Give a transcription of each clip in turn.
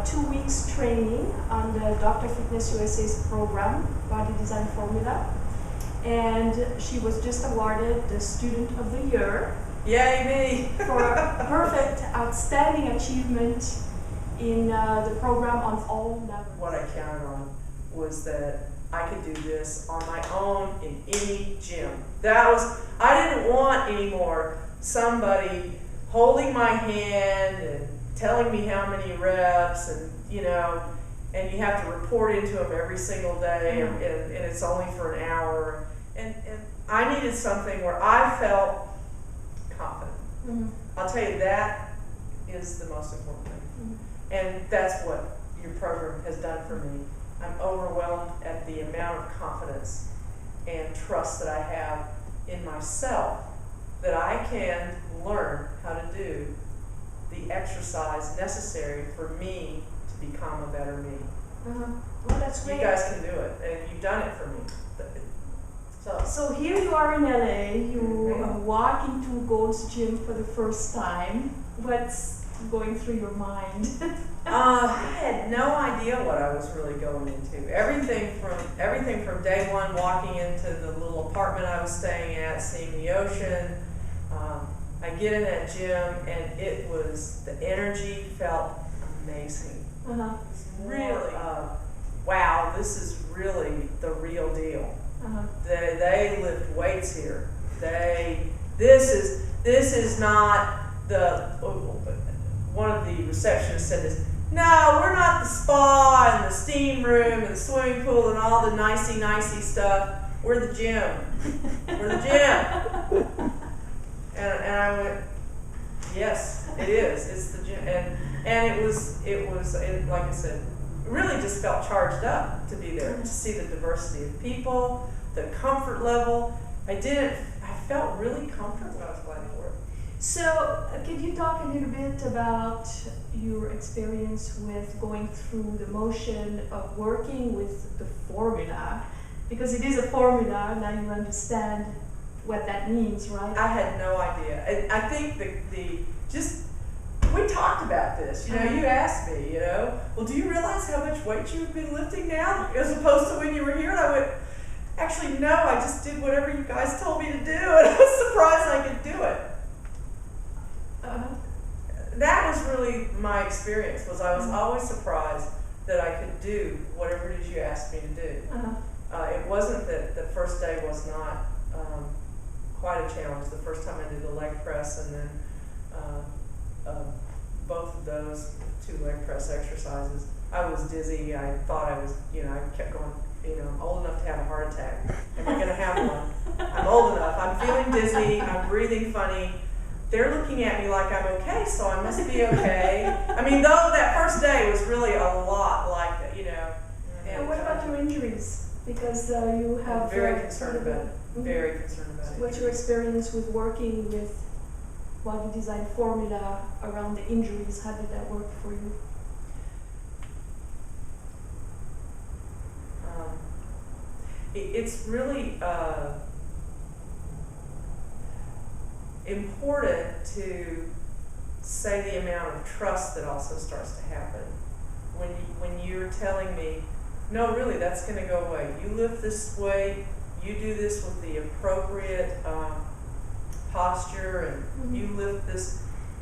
2 weeks training on the Dr. Fitness USA's program, Body Design Formula. And she was just awarded the Student of the Year. Yay, me! For a perfect, outstanding achievement in the program on all levels. What I counted on was that I could do this on my own in any gym. I didn't want anymore somebody holding my hand and telling me how many reps, and and you have to report into them every single day, and it's only for an hour. And I needed something where I felt confident. Mm-hmm. I'll tell you, that is the most important thing. Mm-hmm. And that's what your program has done for me. I'm overwhelmed at the amount of confidence and trust that I have in myself that I can learn how to do the exercise necessary for me to become a better me. Well, that's great. You guys can do it, and you've done it for me. So here you are in LA, you walk into Gold's Gym for the first time. What's going through your mind? I had no idea what I was really going into. Everything from day one, walking into the little apartment I was staying at, seeing the ocean. I get in that gym, and the energy felt amazing. Really, wow, this is really the real deal. They lift weights here. This is not one of the receptionists said this. No, we're not the spa and the steam room and the swimming pool and all the nicey stuff. We're the gym. We're the gym. And I went, yes, it is. It's the gym. And it was like I said, really just felt charged up to be there, to see the diversity of people, the comfort level. I felt really comfortable. I was glad for it. So, can you talk a little bit about your experience with going through the motion of working with the formula? Because it is a formula, now you understand what that means, right? I had no idea. I think we talked about this. You asked me, well, do you realize how much weight you've been lifting now as opposed to when you were here? And I went, actually, no, I just did whatever you guys told me to do, and I was surprised I could do it. That was really my experience, was I was always surprised that I could do whatever it is you asked me to do. It wasn't that the first day was not quite a challenge. The first time I did the leg press, and then both of those 2 leg press exercises, I was dizzy. I thought I was, I kept going, I'm old enough to have a heart attack. Am I going to have one? I'm old enough. I'm feeling dizzy. I'm breathing funny. They're looking at me like I'm okay, so I must be okay. I mean, though that first day was really a lot like that, And what about your injuries? Because you have... I'm very concerned about it. Very concerned about it. What's your experience with working with Body Design Formula around the injuries? How did that work for you? It's really important to say the amount of trust that also starts to happen. When you're telling me, no, really, that's going to go away. You lift this weight, you do this with the appropriate posture, and you lift this,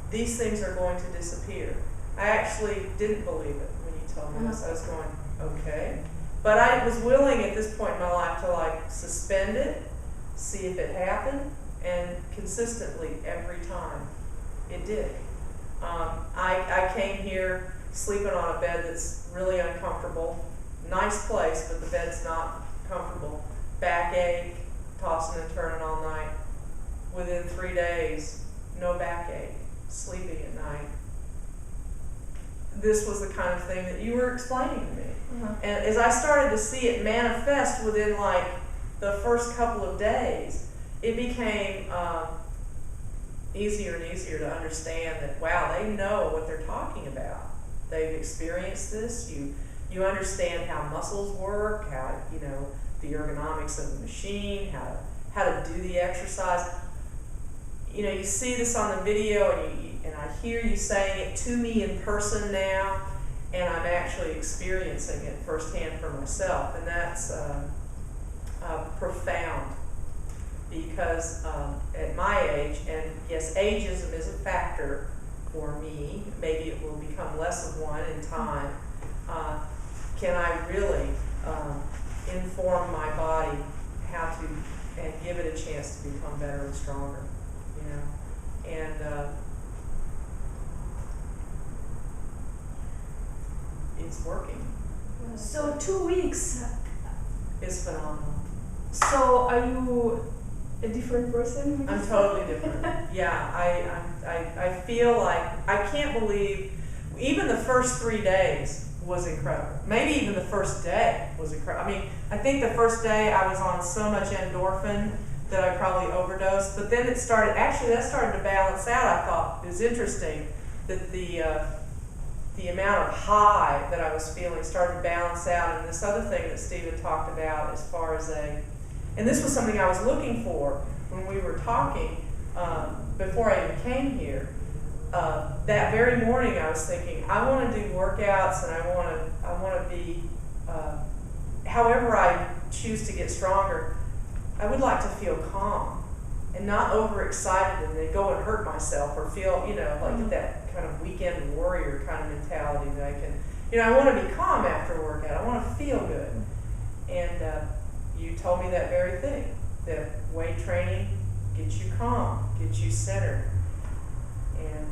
these things are going to disappear. I actually didn't believe it when you told me this. I was going, okay. But I was willing at this point in my life to suspend it, see if it happened, and consistently every time it did. I came here sleeping on a bed that's really uncomfortable. Nice place, but the bed's not comfortable. Backache, tossing and turning all night. Within 3 days, no backache, sleeping at night. This was the kind of thing that you were explaining to me. And as I started to see it manifest within the first couple of days, it became easier and easier to understand that, wow, they know what they're talking about. They've experienced this. You understand how muscles work, how, the ergonomics of the machine, how to do the exercise. You see this on the video, and I hear you saying it to me in person now, and I'm actually experiencing it firsthand for myself, and that's profound. Because at my age, and yes, ageism is a factor for me, maybe it will become less of one in time, can I really inform my body how to, and give it a chance to become better and stronger, you know? And it's working. So 2 weeks. It's phenomenal. So are you a different person? I'm totally different. Yeah, I feel like, I can't believe, even the first 3 days was incredible. Maybe even the first day was incredible. I mean, I think the first day I was on so much endorphin that I probably overdosed, but then it started, actually that started to balance out. I thought it was interesting that the amount of high that I was feeling started to balance out, and this other thing that Stephen talked about as far as and this was something I was looking for when we were talking before I even came here. That very morning I was thinking, I want to do workouts, and I want to be, however I choose to get stronger, I would like to feel calm and not overexcited and then go and hurt myself or feel, you know, like that kind of weekend warrior kind of mentality that I can, you know, I want to be calm after a workout. I want to feel good. And you told me that very thing, that weight training gets you calm, gets you centered. And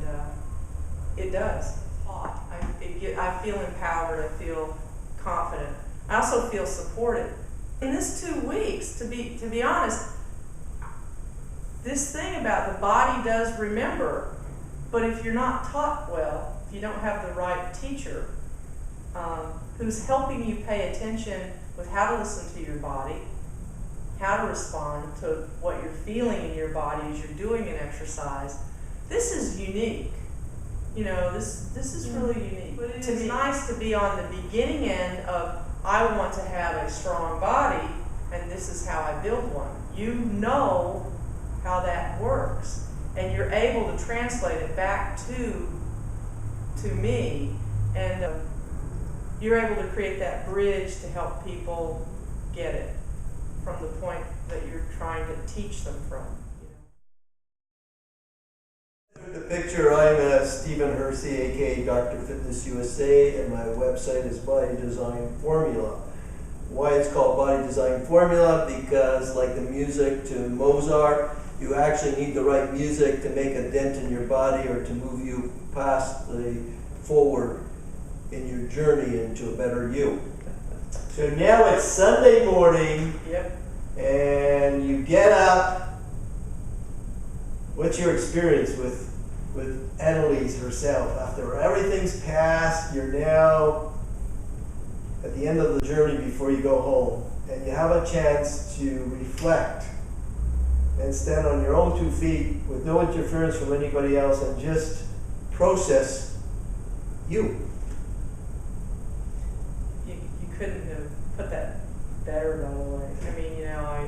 it does. I feel empowered, I feel confident. I also feel supported. In this 2 weeks, to be honest, this thing about the body does remember, but if you're not taught well, if you don't have the right teacher who's helping you pay attention with how to listen to your body, how to respond to what you're feeling in your body as you're doing an exercise, this is unique. You know, this is really unique. But it is nice to be on the beginning end of, I want to have a strong body, and this is how I build one. You know how that works, and you're able to translate it back to me, and you're able to create that bridge to help people get it from the point that you're trying to teach them from. The picture, I'm Stephen Hersey, aka Dr. Fitness USA, and my website is Body Design Formula. Why it's called Body Design Formula? Because, like the music to Mozart, you actually need the right music to make a dent in your body or to move you past the forward in your journey into a better you. So now it's Sunday morning. Yep. And you get up. What's your experience with Annalise herself? After everything's passed, you're now at the end of the journey before you go home, and you have a chance to reflect and stand on your own 2 feet with no interference from anybody else and just process you. You couldn't have put that better, by the way. I mean, you know,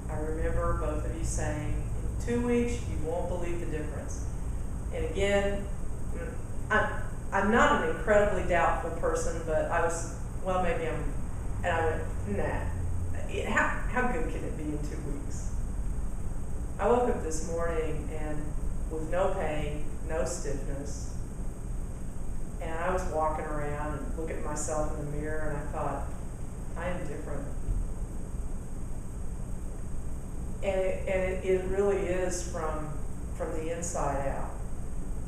I remember both of you saying, in 2 weeks, you won't believe the difference. And again, I'm not an incredibly doubtful person, but I was, well, maybe I'm, and I went, nah. How good can it be in 2 weeks? I woke up this morning and with no pain, no stiffness, and I was walking around and looking at myself in the mirror, and I thought, I am different. And it really is from the inside out.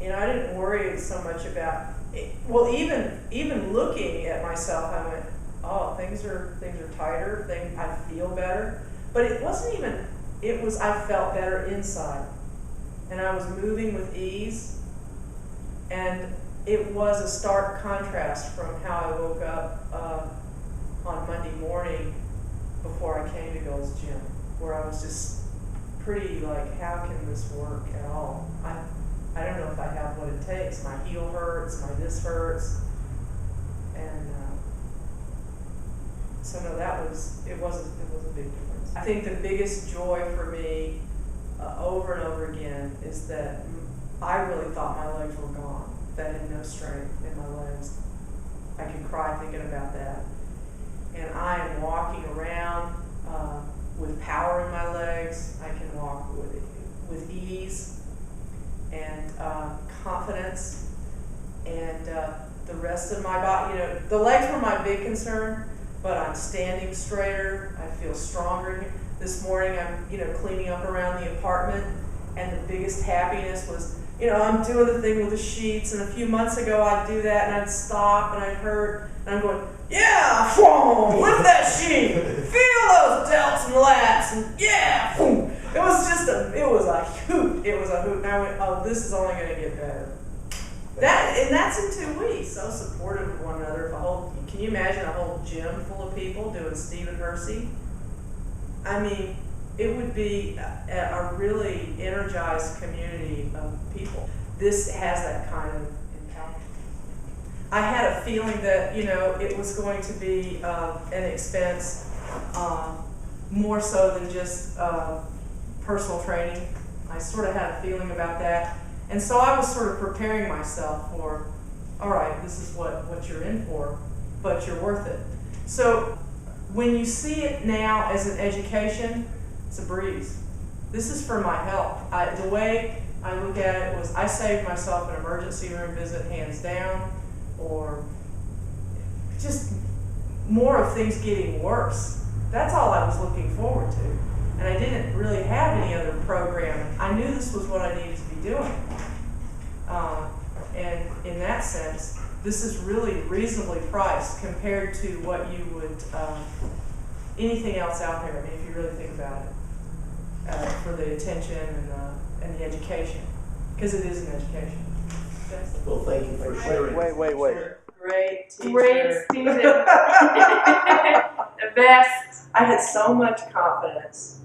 You know, I didn't worry so much about it. Well, even looking at myself, I went, oh, things are tighter. I feel better. But it wasn't even. It was, I felt better inside, and I was moving with ease. And it was a stark contrast from how I woke up on Monday morning before I came to Gold's Gym, where I was just pretty like, how can this work at all? I don't know if I have what it takes. My heel hurts, my this hurts, and so no, it was a big difference. I think the biggest joy for me over and over again is that I really thought my legs were gone. that had no strength in my legs. I can cry thinking about that. And I am walking around with power in my legs. I can walk with ease and confidence. And the rest of my body, you know, the legs were my big concern, but I'm standing straighter. I feel stronger. This morning I'm, you know, cleaning up around the apartment, and the biggest happiness was, you know, I'm doing the thing with the sheets, and a few months ago I'd do that and I'd stop and I'd hurt, and I'm going, yeah, whoa, lift that sheet, feel those delts and lats, and yeah, boom. It was a hoot, and I went, oh, this is only gonna get better. That's in 2 weeks, so supportive of one another. Can you imagine a whole gym full of people doing Stephen Hersey? I mean, it would be a really energized community of people. This has that kind of impact. I had a feeling that, you know, it was going to be an expense more so than just personal training. I sort of had a feeling about that. And so I was sort of preparing myself for, all right, this is what you're in for, but you're worth it. So when you see it now as an education, it's a breeze. This is for my health. The way I look at it was I saved myself an emergency room visit hands down, or just more of things getting worse. That's all I was looking forward to. And I didn't really have any other program. I knew this was what I needed to be doing. And in that sense, this is really reasonably priced compared to what you would, anything else out there, I mean, if you really think about it, for the attention and the education, because it is an education. Yes. Well, thank you for sharing. Wait. Great teacher. Great student. The best. I had so much confidence.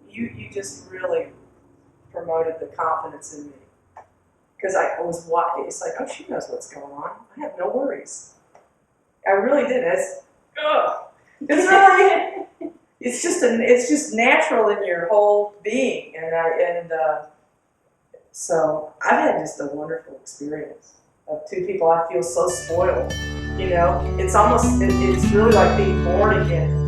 You just really promoted the confidence in me. Because I was watching, it's like, oh, she knows what's going on. I have no worries. I really did. It's really, it's just natural in your whole being, so I've had just a wonderful experience of two people. I feel so spoiled. You know, it's almost, it's really like being born again.